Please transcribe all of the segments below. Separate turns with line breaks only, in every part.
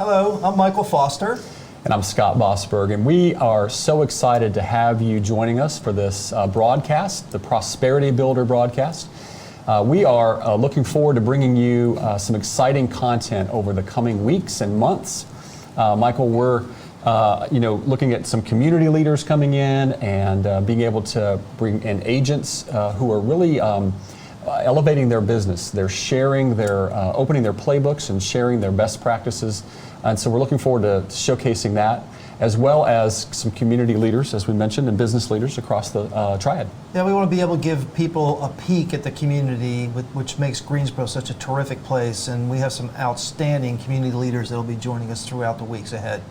Hello, I'm Michael Foster.
And I'm Scott Bosberg, and we are so excited to have you joining us for this broadcast, the Prosperity Builder broadcast. We are looking forward to bringing you some exciting content over the coming weeks and months. Michael, we're looking at some community leaders coming in and being able to bring in agents who are really elevating their business. They're sharing their, opening their playbooks and sharing their best practices. And so we're looking forward to showcasing that, as well as some community leaders, as we mentioned, and business leaders across the triad.
Yeah, we want to be able to give people a peek at the community, which makes Greensboro such a terrific place. And we have some outstanding community leaders that will be joining us throughout the weeks ahead.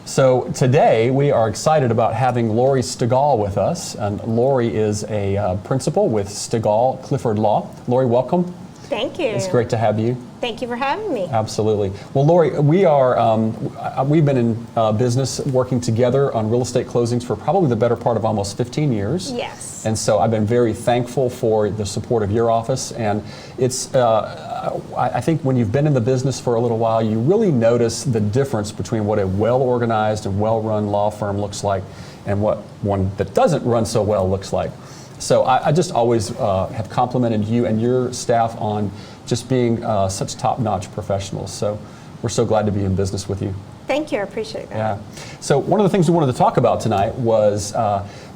So today we are excited about having Lori Stegall with us. And Lori is a principal with Stegall Clifford Law. Lori, welcome.
Thank you.
It's great to have you.
Thank you for having me.
Absolutely. Well, Lori, we've been in business working together on real estate closings for probably the better part of almost 15 years.
Yes.
And so I've been very thankful for the support of your office. And it's, I think when you've been in the business for a little while, you really notice the difference between what a well-organized and well-run law firm looks like and what one that doesn't run so well looks like. So I just always have complimented you and your staff on just being such top-notch professionals. So we're so glad to be in business with you.
Thank you, I appreciate that.
Yeah. So one of the things we wanted to talk about tonight was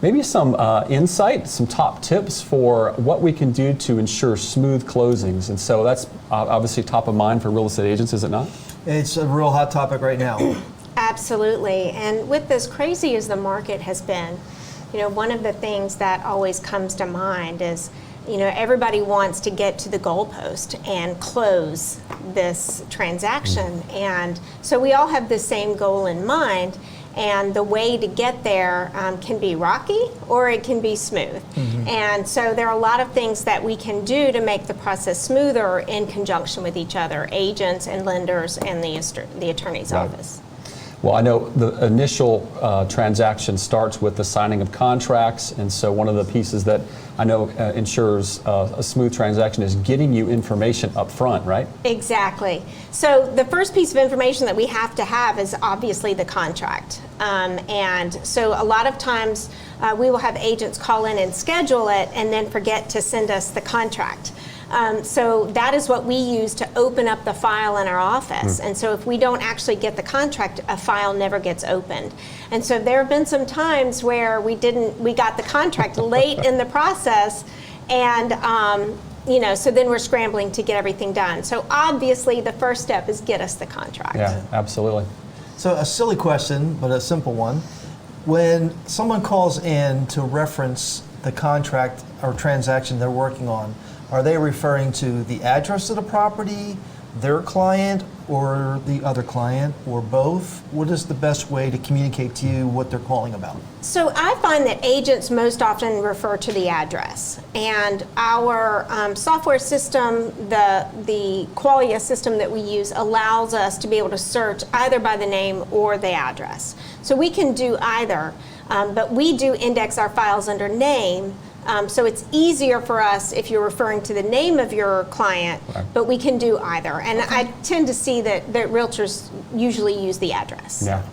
maybe some insight, some top tips for what we can do to ensure smooth closings. And so that's obviously top of mind for real estate agents, is it not?
It's a real hot topic right now.
Absolutely. And with as crazy as the market has been, one of the things that always comes to mind is, everybody wants to get to the goalpost and close this transaction. And so we all have the same goal in mind, and the way to get there can be rocky or it can be smooth. Mm-hmm. And so there are a lot of things that we can do to make the process smoother in conjunction with each other, agents and lenders and the attorney's office.
Well, I know the initial transaction starts with the signing of contracts, and so one of the pieces that I know ensures a smooth transaction is getting you information up front, right?
Exactly. So the first piece of information that we have to have is obviously the contract. And so a lot of times we will have agents call in and schedule it and then forget to send us the contract. So that is what we use to open up the file in our office. And so if we don't actually get the contract, a file never gets opened. And so there have been some times where we got the contract late in the process, and so then we're scrambling to get everything done. So obviously the first step is get us the contract.
Yeah, absolutely.
So a silly question, but a simple one. When someone calls in to reference the contract or transaction they're working on, are they referring to the address of the property, their client, or the other client, or both? What is the best way to communicate to you what they're calling about?
So I find that agents most often refer to the address. And our software system, the Qualia system that we use, allows us to be able to search either by the name or the address. So we can do either, but we do index our files under name. So it's easier for us if you're referring to the name of your client, right, but we can do either. And okay, I tend to see that realtors usually use the address.
Yeah.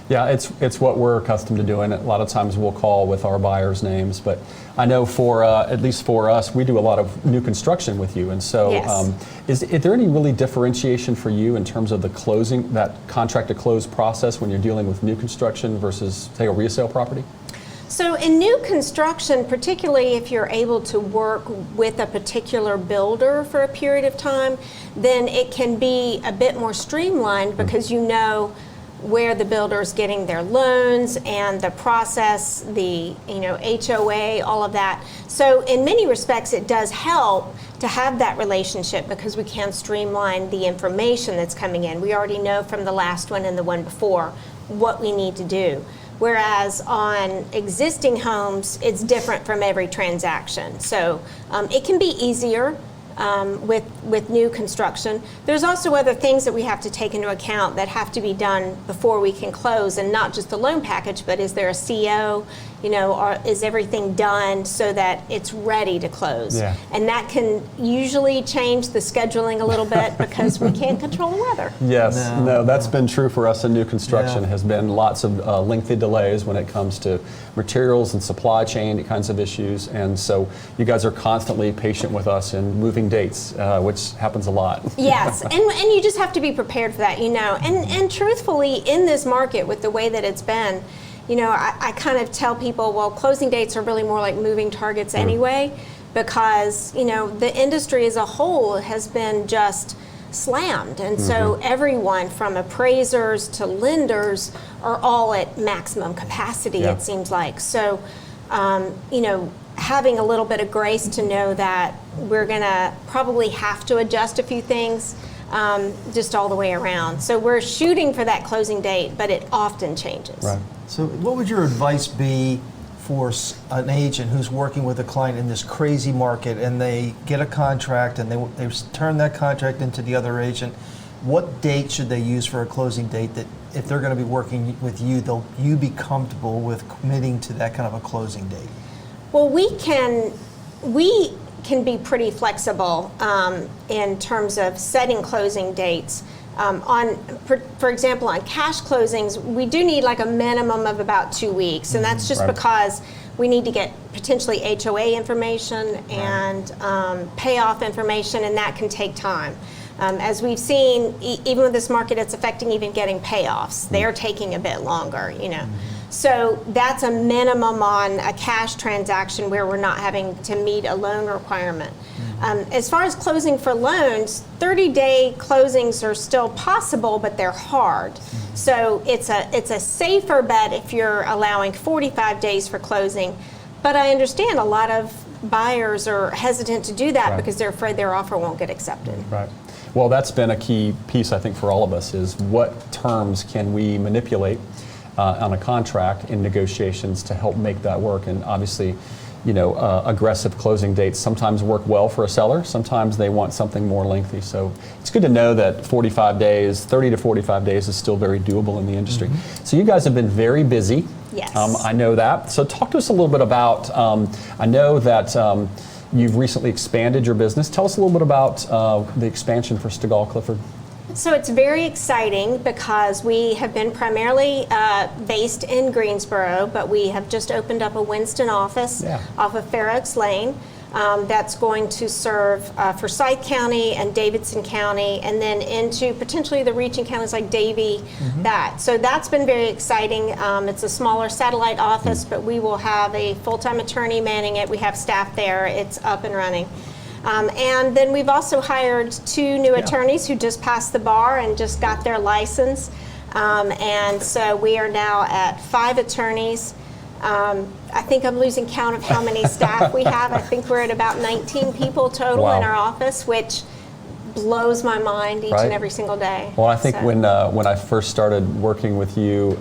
Yeah, it's what we're accustomed to doing. A lot of times we'll call with our buyers' names, but I know for at least for us, we do a lot of new construction with you. And so
yes,
is there any really differentiation for you in terms of the closing, that contract to close process when you're dealing with new construction versus, say, a resale property?
So in new construction, particularly if you're able to work with a particular builder for a period of time, then it can be a bit more streamlined because you know where the builder is getting their loans and the process, the HOA, all of that. So in many respects, it does help to have that relationship because we can streamline the information that's coming in. We already know from the last one and the one before what we need to do. Whereas on existing homes, it's different from every transaction. So it can be easier with new construction. There's also other things that we have to take into account that have to be done before we can close, and not just the loan package, but is there a CO? is everything done so that it's ready to close?
Yeah.
And that can usually change the scheduling a little bit because we can't control the weather.
Yes,
No.
that's been true for us in new construction.
Yeah.
Has been lots of lengthy delays when it comes to materials and supply chain kinds of issues. And so you guys are constantly patient with us in moving dates, which happens a lot.
Yes, and you just have to be prepared for that, And truthfully, in this market, with the way that it's been, I kind of tell people, well, closing dates are really more like moving targets anyway, because, the industry as a whole has been just slammed. And so everyone from appraisers to lenders are all at maximum capacity,
Yeah.
it seems like. So, having a little bit of grace to know that we're going to probably have to adjust a few things just all the way around. So we're shooting for that closing date, but it often changes.
Right.
So what would your advice be for an agent who's working with a client in this crazy market, and they get a contract and they turn that contract into the other agent? What date should they use for a closing date that if they're going to be working with you, you be comfortable with committing to that kind of a closing date?
Well, we can be pretty flexible in terms of setting closing dates. For example, on cash closings, we do need like a minimum of about 2 weeks, and that's just
Right.
because we need to get potentially HOA information and payoff information, and that can take time. As we've seen, even with this market, it's affecting even getting payoffs. They're taking a bit longer, So that's a minimum on a cash transaction where we're not having to meet a loan requirement. As far as closing for loans, 30-day closings are still possible, but they're hard. So it's a safer bet if you're allowing 45 days for closing. But I understand a lot of buyers are hesitant to do that
Right.
because they're afraid their offer won't get accepted.
Right. Well, that's been a key piece, I think, for all of us, is what terms can we manipulate on a contract in negotiations to help make that work. And obviously, aggressive closing dates sometimes work well for a seller. Sometimes they want something more lengthy. So it's good to know that 45 days, 30 to 45 days is still very doable in the industry. So you guys have been very busy.
Yes.
I know that. So talk to us a little bit about, I know that you've recently expanded your business. Tell us a little bit about the expansion for Stegall Clifford.
So it's very exciting because we have been primarily based in Greensboro, but we have just opened up a Winston office off of Fair Oaks Lane that's going to serve Forsyth County and Davidson County, and then into potentially the reaching counties like Davie. So that's been very exciting. It's a smaller satellite office, but we will have a full-time attorney manning it. We have staff there. It's up and running. And then we've also hired 2 new attorneys who just passed the bar and just got their license. And so we are now at 5 attorneys. I think I'm losing count of how many staff we have. I think we're at about 19 people total in our office, which blows my mind each and every single day.
Well, I think when I first started working with you,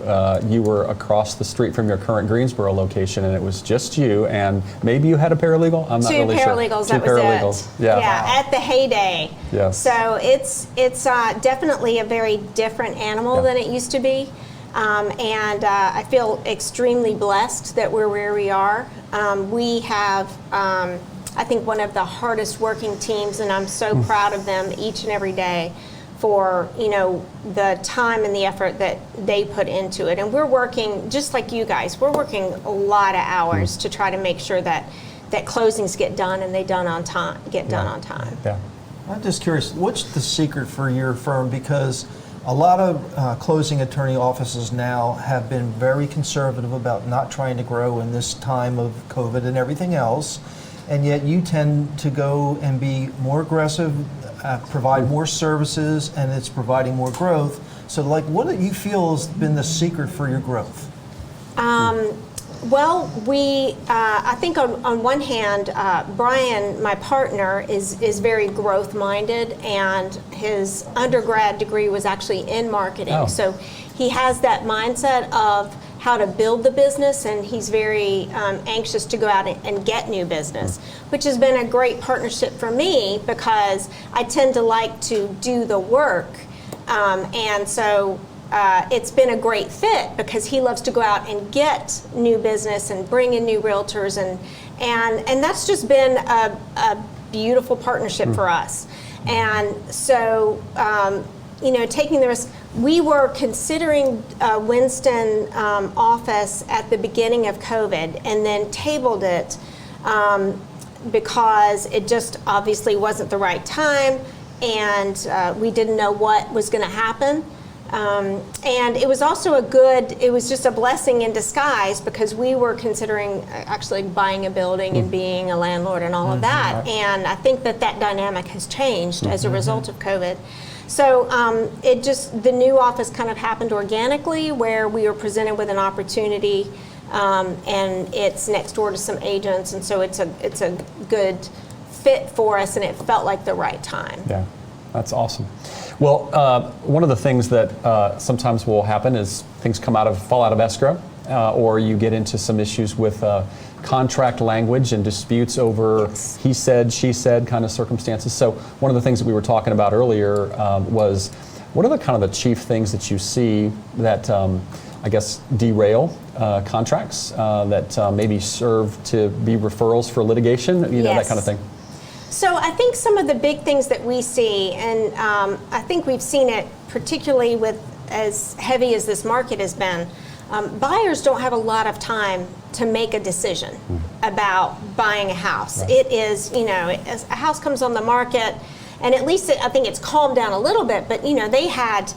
you were across the street from your current Greensboro location, and it was just you, and maybe you had a paralegal? I'm not really sure.
2 paralegals,
Two
that was
paralegals.
it. Yeah, at the heyday.
Yes.
So it's definitely a very different animal than it used to be. And I feel extremely blessed that we're where we are. We have, I think, one of the hardest working teams, and I'm so proud of them each and every day for, the time and the effort that they put into it. And we're working, just like you guys, we're working a lot of hours to try to make sure that closings get done and done on time.
Yeah.
I'm just curious, what's the secret for your firm? Because a lot of closing attorney offices now have been very conservative about not trying to grow in this time of COVID and everything else, and yet you tend to go and be more aggressive, provide more services, and it's providing more growth. So, what do you feel has been the secret for your growth?
Well, I think on one hand, Brian, my partner, is very growth-minded, and his undergrad degree was actually in marketing.
Oh.
So he has that mindset of how to build the business, and he's very anxious to go out and get new business, which has been a great partnership for me because I tend to like to do the work. And so it's been a great fit because he loves to go out and get new business and bring in new realtors, and that's just been a beautiful partnership for us. And so, taking the risk, we were considering Winston office at the beginning of COVID and then tabled it because it just obviously wasn't the right time, and we didn't know what was going to happen. And it was also it was just a blessing in disguise because we were considering actually buying a building and being a landlord and all of that. And I think that dynamic has changed as a result of COVID. So the new office kind of happened organically where we were presented with an opportunity, and it's next door to some agents, and so it's a good fit for us, and it felt like the right time.
Yeah, that's awesome. Well, one of the things that sometimes will happen is things fall out of escrow, or you get into some issues with contract language and disputes over he said, she said kind of circumstances. So one of the things that we were talking about earlier was what are the chief things that you see that I guess derail contracts that maybe serve to be referrals for litigation, that kind of thing?
So I think some of the big things that we see, and I think we've seen it particularly with as heavy as this market has been, buyers don't have a lot of time to make a decision about buying a house. Right. It is, as a house comes on the market, and at least I think it's calmed down a little bit, but they had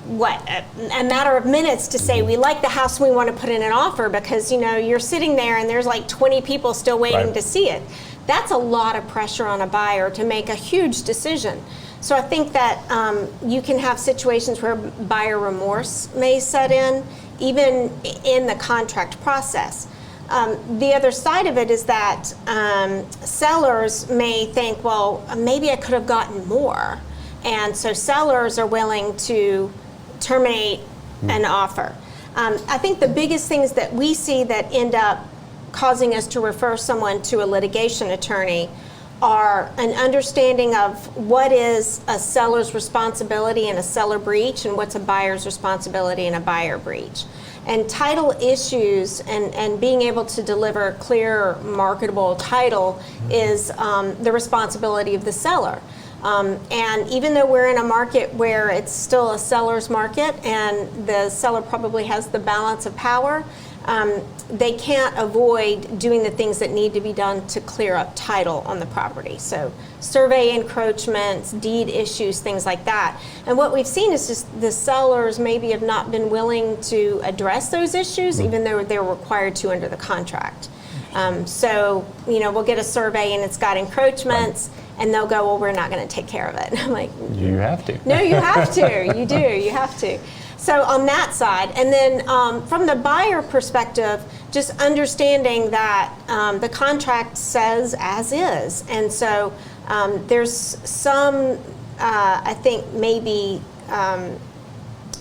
a matter of minutes to say, we like the house, we want to put in an offer, because you're sitting there and there's like 20 people still waiting to see it. That's a lot of pressure on a buyer to make a huge decision. So I think that you can have situations where buyer remorse may set in, even in the contract process. The other side of it is that sellers may think, well, maybe I could have gotten more. And so sellers are willing to terminate an offer. I think the biggest things that we see that end up causing us to refer someone to a litigation attorney are an understanding of what is a seller's responsibility in a seller breach and what's a buyer's responsibility in a buyer breach. And title issues and being able to deliver clear, marketable title is the responsibility of the seller. And even though we're in a market where it's still a seller's market and the seller probably has the balance of power, they can't avoid doing the things that need to be done to clear up title on the property. So survey encroachments, deed issues, things like that. And what we've seen is just the sellers maybe have not been willing to address those issues, even though they're required to under the contract. So, we'll get a survey and it's got encroachments, and they'll go, well, we're not going to take care of it. I'm like,
you have to.
No, you have to. You do. You have to. So on that side, and then from the buyer perspective, just understanding that the contract says as is. And so there's some, I think, maybe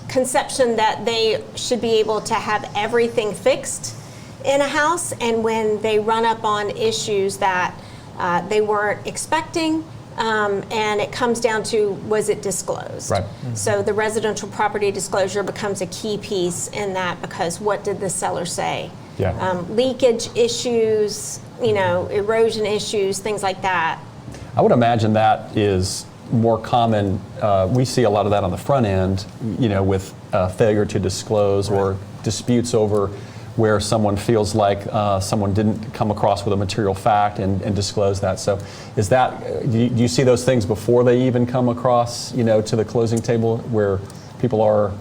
conception that they should be able to have everything fixed in a house, and when they run up on issues that they weren't expecting, and it comes down to, was it disclosed? Right. So the residential property disclosure becomes a key piece in that, because what did the seller say? Yeah. Leakage issues, erosion issues, things like that.
I would imagine that is more common. We see a lot of that on the front end, with failure to disclose or disputes over where someone feels like someone didn't come across with a material fact and disclose that. So is that, do you see those things before they even come across, to the closing table, where people are,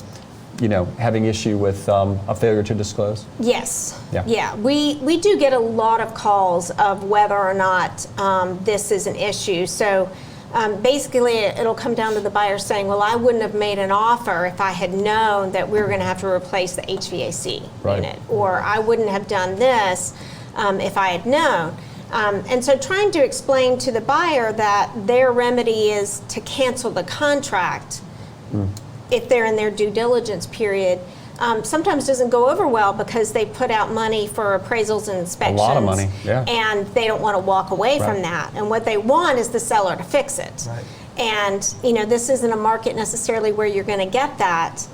having issue with a failure to disclose?
Yes. Yeah. We do get a lot of calls of whether or not this is an issue. So basically, it'll come down to the buyer saying, well, I wouldn't have made an offer if I had known that we were going to have to replace the HVAC unit, or I wouldn't have done this if I had known. And so trying to explain to the buyer that their remedy is to cancel the contract if they're in their due diligence period, sometimes doesn't go over well, because they put out money for appraisals and inspections. A lot
of money, yeah.
And they don't want to walk away from that. And what they want is the seller to fix it. Right. And this isn't a market necessarily where you're going to get that.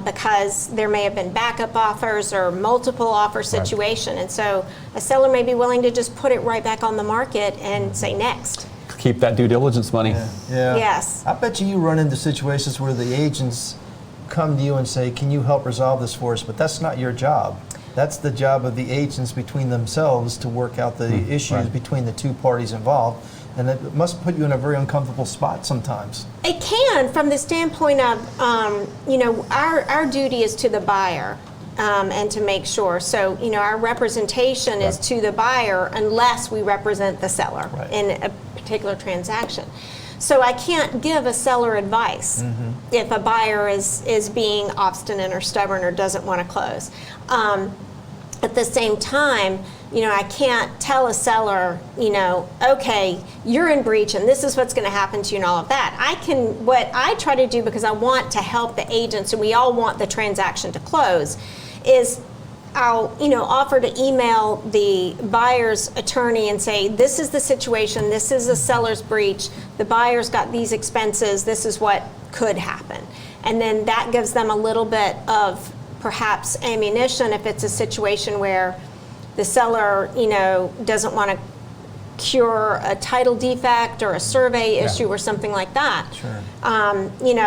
because there may have been backup offers or multiple offer situation. And so a seller may be willing to just put it right back on the market and say next.
Keep that due diligence money.
Yeah.
Yes.
I bet you run into situations where the agents come to you and say, can you help resolve this for us? But that's not your job. That's the job of the agents between themselves to work out the issues between the two parties involved. And it must put you in a very uncomfortable spot sometimes.
It can, from the standpoint of, our duty is to the buyer and to make sure. So, our representation is to the buyer unless we represent the seller in a particular transaction. So I can't give a seller advice if a buyer is being obstinate or stubborn or doesn't want to close. At the same time, I can't tell a seller, okay, you're in breach and this is what's going to happen to you and all of that. What I try to do, because I want to help the agents and we all want the transaction to close, is I'll, offer to email the buyer's attorney and say, this is the situation, this is a seller's breach, the buyer's got these expenses, this is what could happen. And then that gives them a little bit of perhaps ammunition if it's a situation where the seller, doesn't want to cure a title defect or a survey issue or something like that.
Sure.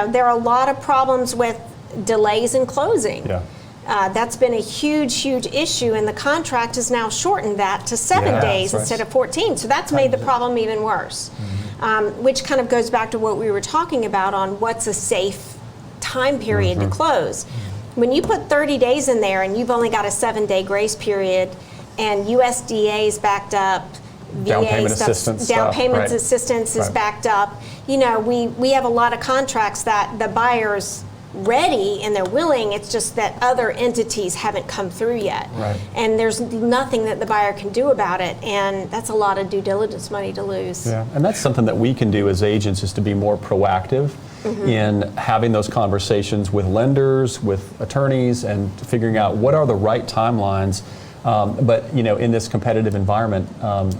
There are a lot of problems with delays in closing.
Yeah.
That's been a huge issue, and the contract has now shortened that to 7 days instead of 14. So that's made the problem even worse, which kind of goes back to what we were talking about on what's a safe time period to close. When you put 30 days in there and you've only got a 7-day grace period, and USDA's backed up,
Down
VA
payment
stuff,
assistance
down
stuff,
payments assistance is backed up. We have a lot of contracts that the buyer's ready and they're willing. It's just that other entities haven't come through yet.
Right.
And there's nothing that the buyer can do about it. And that's a lot of due diligence money to lose.
Yeah, and that's something that we can do as agents, is to be more proactive in having those conversations with lenders, with attorneys, and figuring out what are the right timelines. But in this competitive environment,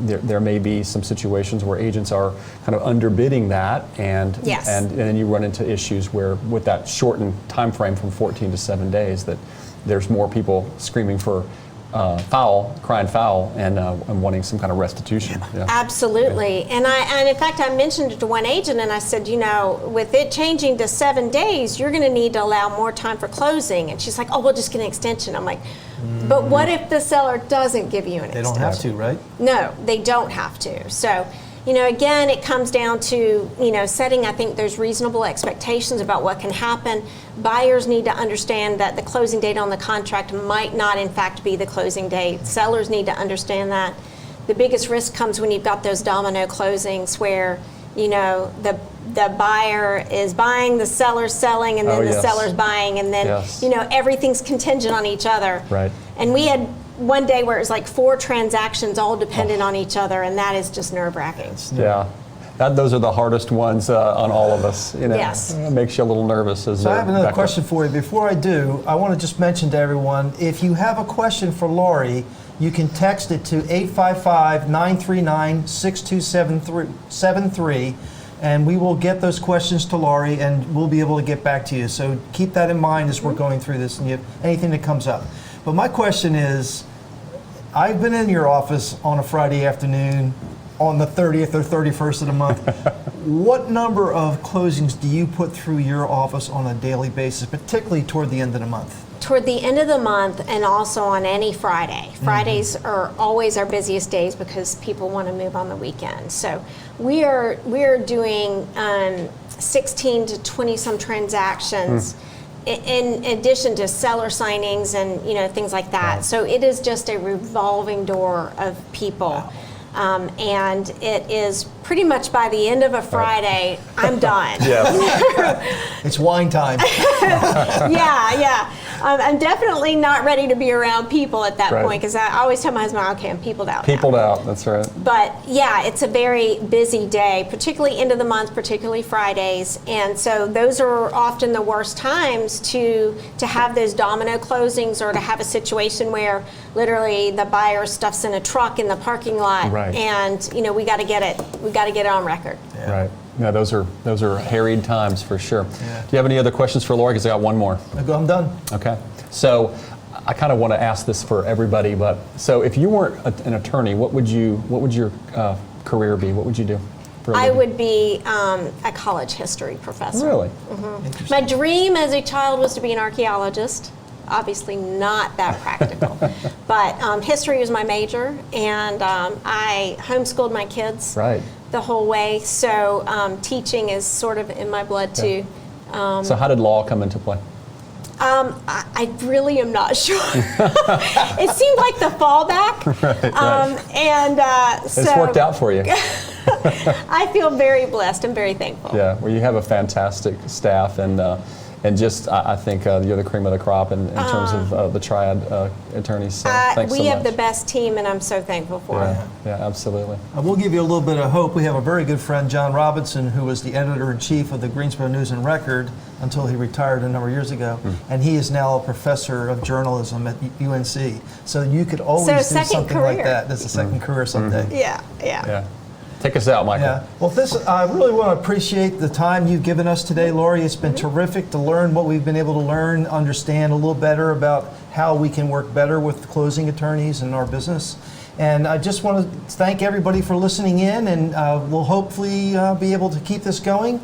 there may be some situations where agents are kind of underbidding that, and then you run into issues where, with that shortened time frame from 14 to 7 days, that there's more people screaming for crying foul, and wanting some kind of restitution. Yeah.
Absolutely. And in fact, I mentioned it to one agent, and I said, with it changing to 7 days, you're going to need to allow more time for closing. And she's like, oh, we'll just get an extension. I'm like, but what if the seller doesn't give you an extension?
They don't have to, right?
No, they don't have to. So, again, it comes down to, setting, I think there's reasonable expectations about what can happen. Buyers need to understand that the closing date on the contract might not, in fact, be the closing date. Sellers need to understand that. The biggest risk comes when you've got those domino closings where, the buyer is buying, the seller's selling, and then the seller's buying, and then, everything's contingent on each other.
Right.
And we had one day where it was like 4 transactions all dependent on each other, and that is just nerve-wracking.
Yeah. Those are the hardest ones on all of us.
Yes.
It makes you a little nervous.
So I have another question for you. Before I do, I want to just mention to everyone, if you have a question for Laurie, you can text it to 855-939-6273, and we will get those questions to Laurie, and we'll be able to get back to you. So keep that in mind as we're going through this, and you have anything that comes up. But my question is, I've been in your office on a Friday afternoon on the 30th or 31st of the month. What number of closings do you put through your office on a daily basis, particularly toward the end of the month?
Toward the end of the month, and also on any Friday. Fridays are always our busiest days because people want to move on the weekend. So we are doing 16 to 20 some transactions in addition to seller signings and things like that.
Wow.
So it is just a revolving door of people.
Wow.
And it is pretty much by the end of a Friday, I'm done.
Yes.
It's wine time.
Yeah. I'm definitely not ready to be around people at that
Right.
point, because I always tell my husband, okay, I'm peopled out.
Peopled out, that's right.
But yeah, it's a very busy day, particularly end of the month, particularly Fridays. And so those are often the worst times to have those domino closings, or to have a situation where literally the buyer stuffs in a truck in the parking lot.
Right.
And we got to get it on record.
Right. Yeah, those are harried times for sure.
Yeah.
Do you have any other questions for Lori? Because I got one more.
I'm done.
Okay. So I kind of want to ask this for everybody, but so if you weren't an attorney, what would your career be? What would you do for a
I
living?
would be a college history professor.
Really?
Interesting.
My dream as a child was to be an archaeologist. Obviously not that practical. But history was my major, and I homeschooled my kids
Right.
the whole way. So teaching is sort of in my blood too.
So how did law come into play?
I really am not sure. It seemed like the fallback.
Right.
And so
It's worked out for you.
I feel very blessed and very thankful.
Yeah, well, you have a fantastic staff, and just I think you're the cream of the crop in terms of the triad attorneys. So thanks
we
so much.
have the best team, and I'm so thankful for it.
Yeah, absolutely.
We'll give you a little bit of hope. We have a very good friend, John Robinson, who was the editor-in-chief of the Greensboro News and Record until he retired a number of years ago. And he is now a professor of journalism at UNC. So you could always do
second
something like
career.
that. That's a second career someday.
Yeah.
Yeah. Take us out, Michael.
Yeah. Well, I really want to appreciate the time you've given us today, Lori. It's been terrific to learn what we've been able to learn, understand a little better about how we can work better with closing attorneys in our business. And I just want to thank everybody for listening in, and we'll hopefully be able to keep this going.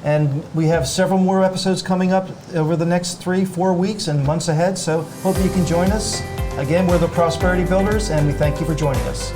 And we have several more episodes coming up over the next 3-4 weeks and months ahead. So hope you can join us. Again, we're the Prosperity Builders, and we thank you for joining us.